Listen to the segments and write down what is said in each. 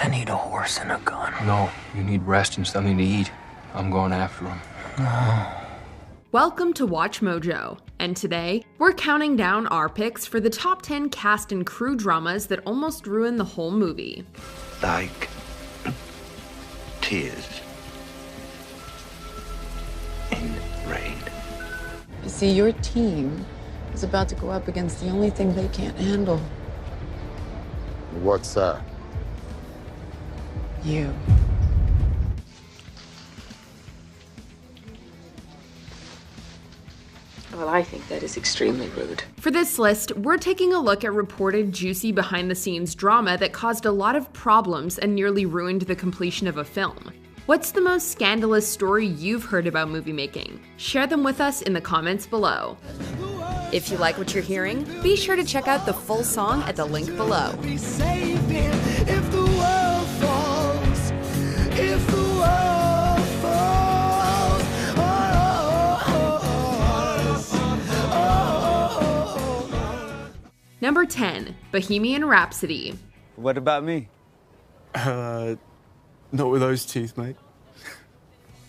I need a horse and a gun. No, you need rest and something to eat. I'm going after him. Welcome to Watch Mojo, and today we're counting down our picks for the top 10 cast and crew dramas that almost ruined the whole movie. Like tears in rain. You see, your team is about to go up against the only thing they can't handle. What's that? You. Well, I think that is extremely rude. For this list, we're taking a look at reported juicy behind-the-scenes drama that caused a lot of problems and nearly ruined the completion of a film. What's the most scandalous story you've heard about movie making? Share them with us in the comments below. If you like what you're hearing, be sure to check out the full song at the link below. Number 10, Bohemian Rhapsody. What about me? Not with those teeth, mate.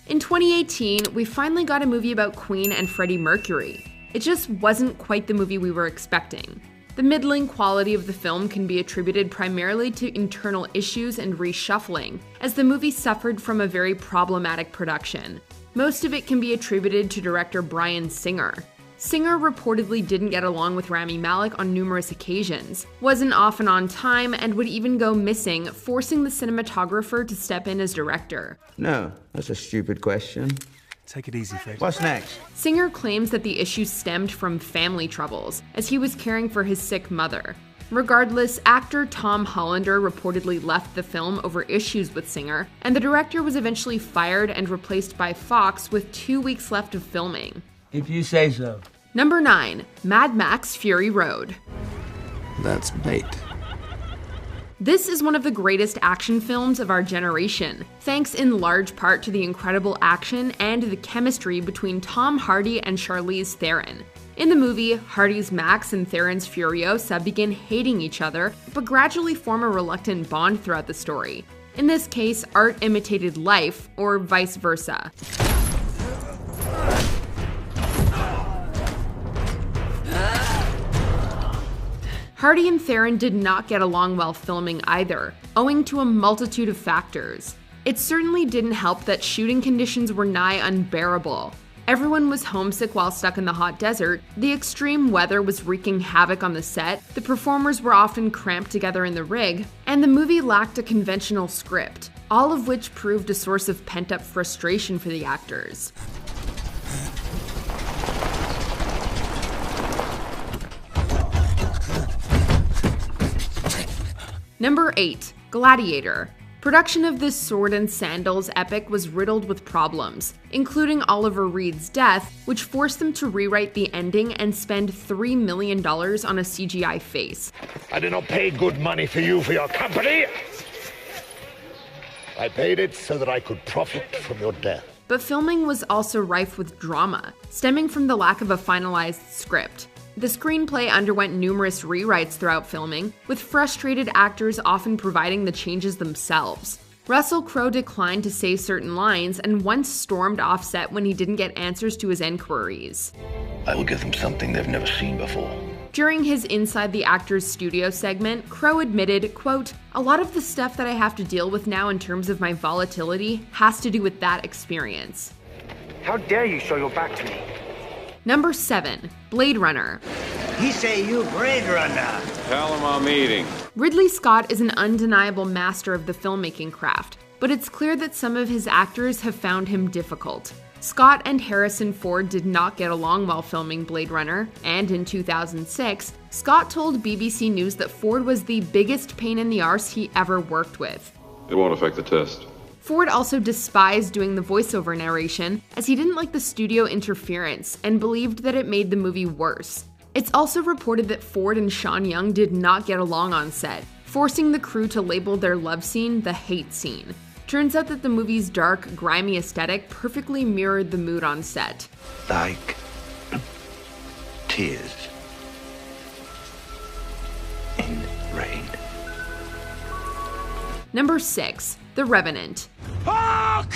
In 2018, we finally got a movie about Queen and Freddie Mercury. It just wasn't quite the movie we were expecting. The middling quality of the film can be attributed primarily to internal issues and reshuffling, as the movie suffered from a very problematic production. Most of it can be attributed to director Bryan Singer. Singer reportedly didn't get along with Rami Malek on numerous occasions, wasn't often on time, and would even go missing, forcing the cinematographer to step in as director. No, that's a stupid question. Take it easy, Fred. What's next? Singer claims that the issue stemmed from family troubles, as he was caring for his sick mother. Regardless, actor Tom Hollander reportedly left the film over issues with Singer, and the director was eventually fired and replaced by Fox with 2 weeks left of filming. If you say so. Number 9, Mad Max Fury Road. That's bait. This is one of the greatest action films of our generation, thanks in large part to the incredible action and the chemistry between Tom Hardy and Charlize Theron. In the movie, Hardy's Max and Theron's Furiosa begin hating each other, but gradually form a reluctant bond throughout the story. In this case, art imitated life, or vice versa. Hardy and Theron did not get along while filming either, owing to a multitude of factors. It certainly didn't help that shooting conditions were nigh unbearable. Everyone was homesick while stuck in the hot desert, the extreme weather was wreaking havoc on the set, the performers were often cramped together in the rig, and the movie lacked a conventional script, all of which proved a source of pent-up frustration for the actors. Number 8, Gladiator. Production of this sword and sandals epic was riddled with problems, including Oliver Reed's death, which forced them to rewrite the ending and spend $3 million on a CGI face. I did not pay good money for you for your company. I paid it so that I could profit from your death. But filming was also rife with drama, stemming from the lack of a finalized script. The screenplay underwent numerous rewrites throughout filming, with frustrated actors often providing the changes themselves. Russell Crowe declined to say certain lines and once stormed off set when he didn't get answers to his inquiries. I will give them something they've never seen before. During his Inside the Actors Studio segment, Crowe admitted, quote, "A lot of the stuff that I have to deal with now in terms of my volatility has to do with that experience." How dare you show your back to me? Number 7, Blade Runner. He say you Blade Runner. Tell him I'm eating. Ridley Scott is an undeniable master of the filmmaking craft, but it's clear that some of his actors have found him difficult. Scott and Harrison Ford did not get along while filming Blade Runner, and in 2006, Scott told BBC News that Ford was the biggest pain in the arse he ever worked with. It won't affect the test. Ford also despised doing the voiceover narration, as he didn't like the studio interference and believed that it made the movie worse. It's also reported that Ford and Sean Young did not get along on set, forcing the crew to label their love scene the hate scene. Turns out that the movie's dark, grimy aesthetic perfectly mirrored the mood on set. Like tears in rain. Number 6. The Revenant. Fuck!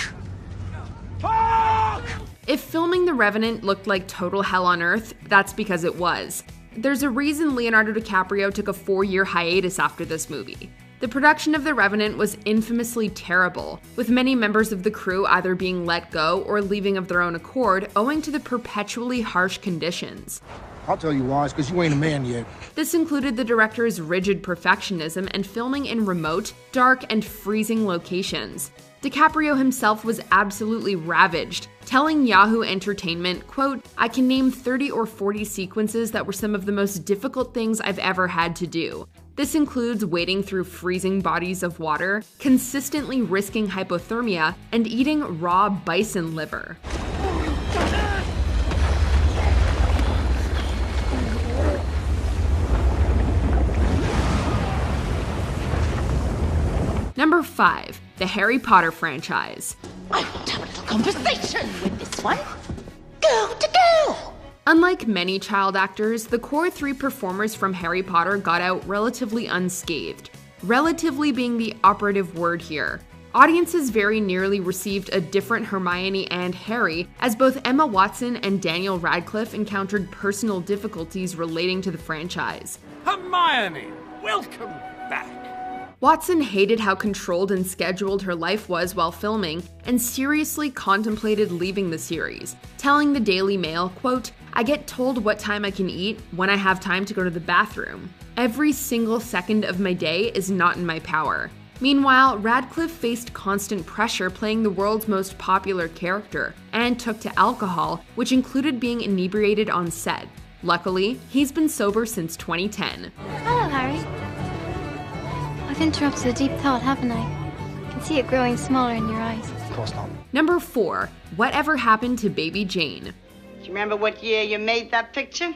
Fuck! If filming The Revenant looked like total hell on earth, that's because it was. There's a reason Leonardo DiCaprio took a 4-year hiatus after this movie. The production of The Revenant was infamously terrible, with many members of the crew either being let go or leaving of their own accord owing to the perpetually harsh conditions. I'll tell you why, it's because you ain't a man yet. This included the director's rigid perfectionism and filming in remote, dark, and freezing locations. DiCaprio himself was absolutely ravaged, telling Yahoo Entertainment, quote, "I can name 30 or 40 sequences that were some of the most difficult things I've ever had to do. This includes wading through freezing bodies of water, consistently risking hypothermia, and eating raw bison liver." Number 5. The Harry Potter franchise. I want to have a little conversation with this one. Girl to girl! Unlike many child actors, the core 3 performers from Harry Potter got out relatively unscathed. Relatively being the operative word here. Audiences very nearly received a different Hermione and Harry, as both Emma Watson and Daniel Radcliffe encountered personal difficulties relating to the franchise. Hermione, welcome back. Watson hated how controlled and scheduled her life was while filming and seriously contemplated leaving the series, telling the Daily Mail, quote, "I get told what time I can eat when I have time to go to the bathroom. Every single second of my day is not in my power." Meanwhile, Radcliffe faced constant pressure playing the world's most popular character and took to alcohol, which included being inebriated on set. Luckily, he's been sober since 2010. Hello, Harry. I've interrupted a deep thought, haven't I? I can see it growing smaller in your eyes. Of course not. Number 4. Whatever Happened to Baby Jane? Do you remember what year you made that picture?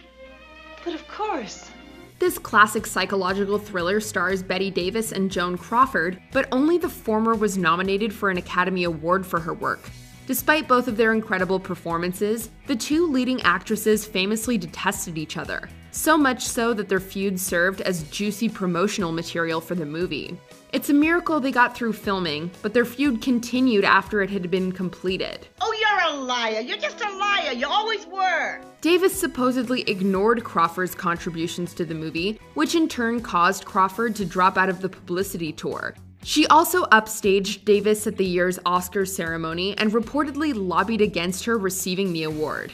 But of course. This classic psychological thriller stars Bette Davis and Joan Crawford, but only the former was nominated for an Academy Award for her work. Despite both of their incredible performances, the two leading actresses famously detested each other, so much so that their feud served as juicy promotional material for the movie. It's a miracle they got through filming, but their feud continued after it had been completed. Oh, you're a liar. You're just a liar. You always were. Davis supposedly ignored Crawford's contributions to the movie, which in turn caused Crawford to drop out of the publicity tour. She also upstaged Davis at the year's Oscars ceremony and reportedly lobbied against her receiving the award.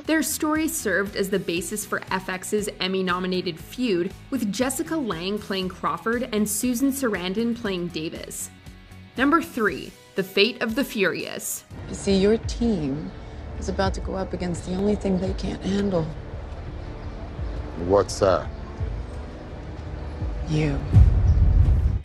Their story served as the basis for FX's Emmy-nominated feud, with Jessica Lange playing Crawford and Susan Sarandon playing Davis. Number 3. The Fate of the Furious. You see, your team is about to go up against the only thing they can't handle. What's that? You.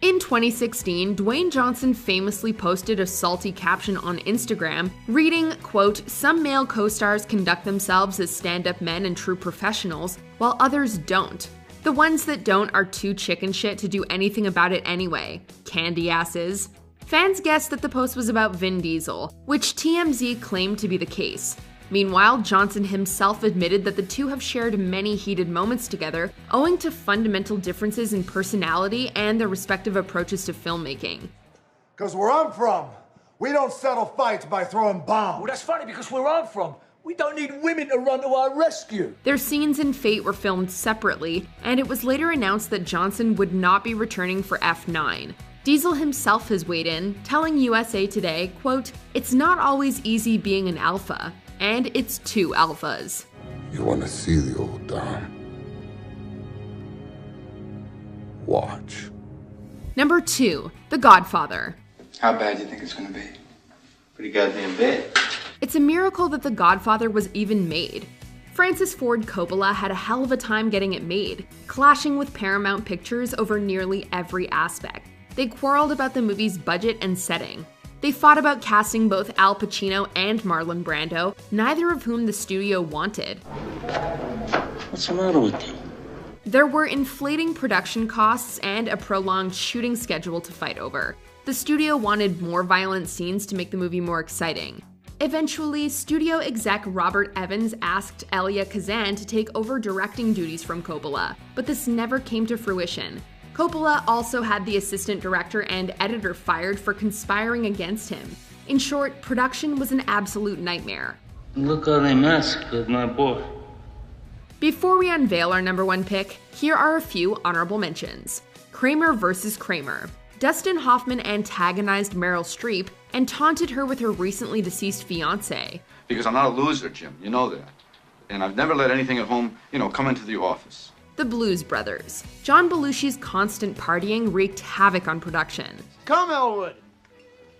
In 2016, Dwayne Johnson famously posted a salty caption on Instagram reading, quote, "Some male co-stars conduct themselves as stand-up men and true professionals, while others don't. The ones that don't are too chicken shit to do anything about it anyway. Candy asses." Fans guessed that the post was about Vin Diesel, which TMZ claimed to be the case. Meanwhile, Johnson himself admitted that the two have shared many heated moments together, owing to fundamental differences in personality and their respective approaches to filmmaking. Because where I'm from, we don't settle fights by throwing bombs. Well, that's funny, because where I'm from, we don't need women to run to our rescue. Their scenes in Fate were filmed separately, and it was later announced that Johnson would not be returning for F9. Diesel himself has weighed in, telling USA Today, quote, "It's not always easy being an alpha. And it's two alphas." You want to see the old Dom? Watch. Number 2. The Godfather. How bad do you think it's gonna be? Pretty goddamn bad. It's a miracle that The Godfather was even made. Francis Ford Coppola had a hell of a time getting it made, clashing with Paramount Pictures over nearly every aspect. They quarreled about the movie's budget and setting. They fought about casting both Al Pacino and Marlon Brando, neither of whom the studio wanted. What's the matter with you? There were inflating production costs and a prolonged shooting schedule to fight over. The studio wanted more violent scenes to make the movie more exciting. Eventually, studio exec Robert Evans asked Elia Kazan to take over directing duties from Coppola, but this never came to fruition. Coppola also had the assistant director and editor fired for conspiring against him. In short, production was an absolute nightmare. Look how they massacred my boy. Before we unveil our number one pick, here are a few honorable mentions. Kramer vs. Kramer. Dustin Hoffman antagonized Meryl Streep and taunted her with her recently deceased fiancé. Because I'm not a loser, Jim, you know that. And I've never let anything at home, come into the office. The Blues Brothers. John Belushi's constant partying wreaked havoc on production. Come, Elwood.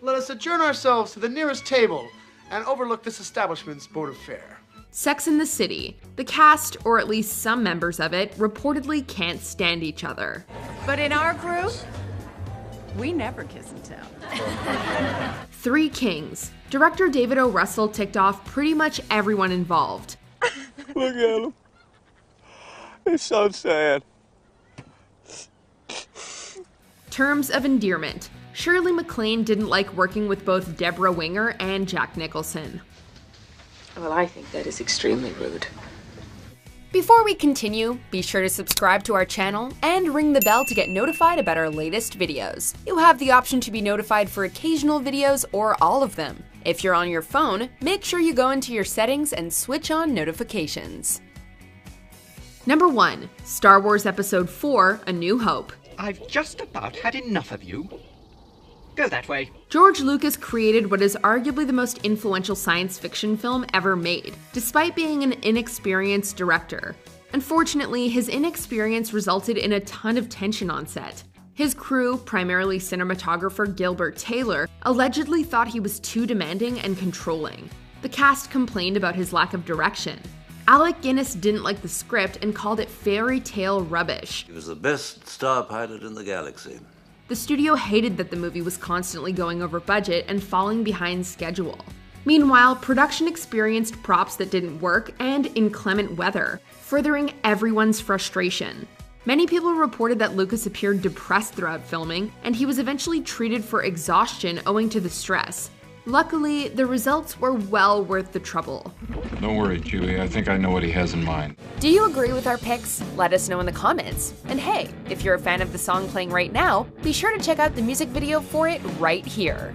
Let us adjourn ourselves to the nearest table and overlook this establishment's board of fare. Sex and the City. The cast, or at least some members of it, reportedly can't stand each other. But in our group, we never kiss and tell. Three Kings. Director David O. Russell ticked off pretty much everyone involved. Look at him. It's so sad. Terms of endearment. Shirley MacLaine didn't like working with both Deborah Winger and Jack Nicholson. Well, I think that is extremely rude. Before we continue, be sure to subscribe to our channel and ring the bell to get notified about our latest videos. You have the option to be notified for occasional videos or all of them. If you're on your phone, make sure you go into your settings and switch on notifications. Number 1. Star Wars Episode 4: A New Hope. I've just about had enough of you. Go that way. George Lucas created what is arguably the most influential science fiction film ever made, despite being an inexperienced director. Unfortunately, his inexperience resulted in a ton of tension on set. His crew, primarily cinematographer Gilbert Taylor, allegedly thought he was too demanding and controlling. The cast complained about his lack of direction. Alec Guinness didn't like the script and called it fairy tale rubbish. He was the best star pilot in the galaxy. The studio hated that the movie was constantly going over budget and falling behind schedule. Meanwhile, production experienced props that didn't work and inclement weather, furthering everyone's frustration. Many people reported that Lucas appeared depressed throughout filming, and he was eventually treated for exhaustion owing to the stress. Luckily, the results were well worth the trouble. Don't worry, Chewie. I think I know what he has in mind. Do you agree with our picks? Let us know in the comments. And hey, if you're a fan of the song playing right now, be sure to check out the music video for it right here.